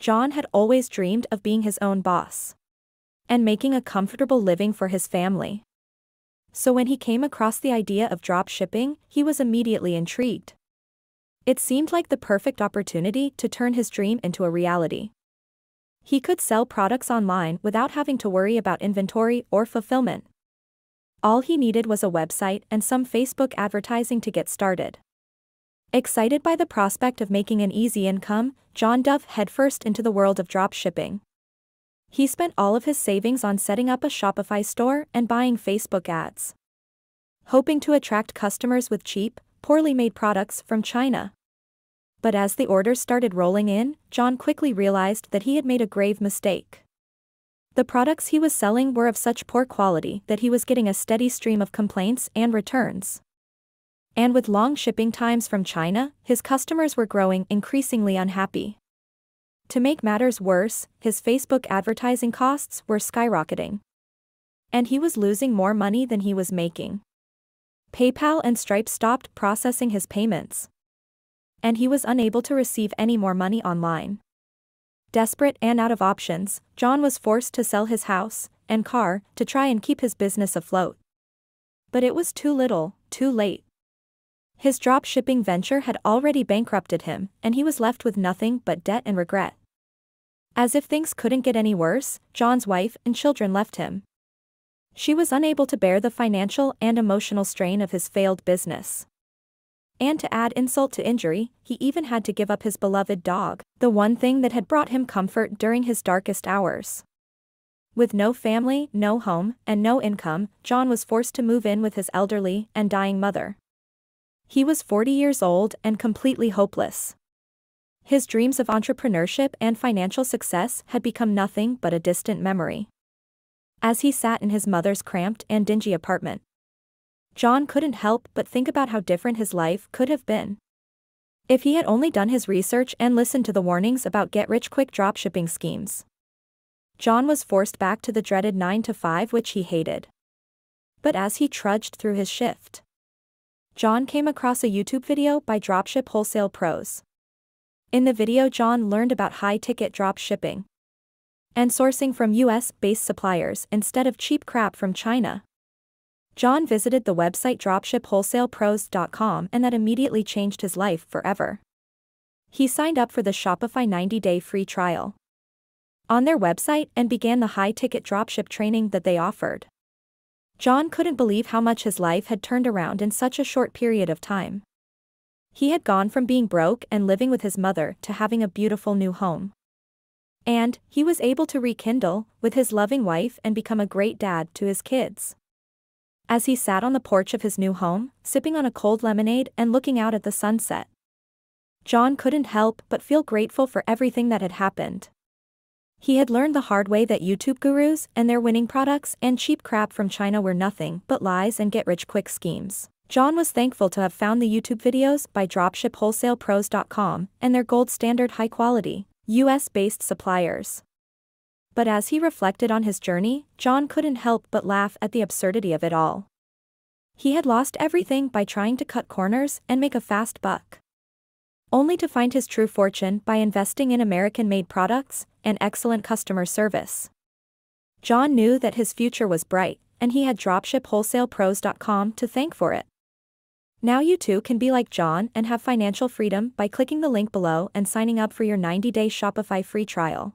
John had always dreamed of being his own boss and making a comfortable living for his family. So when he came across the idea of dropshipping, he was immediately intrigued. It seemed like the perfect opportunity to turn his dream into a reality. He could sell products online without having to worry about inventory or fulfillment. All he needed was a website and some Facebook advertising to get started. Excited by the prospect of making an easy income, John dove headfirst into the world of dropshipping. He spent all of his savings on setting up a Shopify store and buying Facebook ads, hoping to attract customers with cheap, poorly made products from China. But as the orders started rolling in, John quickly realized that he had made a grave mistake. The products he was selling were of such poor quality that he was getting a steady stream of complaints and returns. And with long shipping times from China, his customers were growing increasingly unhappy. To make matters worse, his Facebook advertising costs were skyrocketing. And he was losing more money than he was making. PayPal and Stripe stopped processing his payments, and he was unable to receive any more money online. Desperate and out of options, John was forced to sell his house and car to try and keep his business afloat. But it was too little, too late. His dropshipping venture had already bankrupted him, and he was left with nothing but debt and regret. As if things couldn't get any worse, John's wife and children left him. She was unable to bear the financial and emotional strain of his failed business. And to add insult to injury, he even had to give up his beloved dog, the one thing that had brought him comfort during his darkest hours. With no family, no home, and no income, John was forced to move in with his elderly and dying mother. He was 40 years old and completely hopeless. His dreams of entrepreneurship and financial success had become nothing but a distant memory. As he sat in his mother's cramped and dingy apartment, John couldn't help but think about how different his life could have been if he had only done his research and listened to the warnings about get-rich-quick dropshipping schemes. John was forced back to the dreaded 9-to-5 which he hated. But as he trudged through his shift, John came across a YouTube video by Dropship Wholesale Pros. In the video, John learned about high-ticket dropshipping and sourcing from US-based suppliers instead of cheap crap from China. John visited the website dropshipwholesalepros.com, and that immediately changed his life forever. He signed up for the Shopify 90-day free trial on their website and began the high-ticket dropship training that they offered. John couldn't believe how much his life had turned around in such a short period of time. He had gone from being broke and living with his mother to having a beautiful new home. And he was able to rekindle with his loving wife and become a great dad to his kids. As he sat on the porch of his new home, sipping on a cold lemonade and looking out at the sunset, John couldn't help but feel grateful for everything that had happened. He had learned the hard way that YouTube gurus and their winning products and cheap crap from China were nothing but lies and get-rich-quick schemes. John was thankful to have found the YouTube videos by dropshipwholesalepros.com and their gold standard high-quality, US-based suppliers. But as he reflected on his journey, John couldn't help but laugh at the absurdity of it all. He had lost everything by trying to cut corners and make a fast buck, only to find his true fortune by investing in American-made products and excellent customer service. John knew that his future was bright, and he had dropshipwholesalepros.com to thank for it. Now you too can be like John and have financial freedom by clicking the link below and signing up for your 90-day Shopify free trial.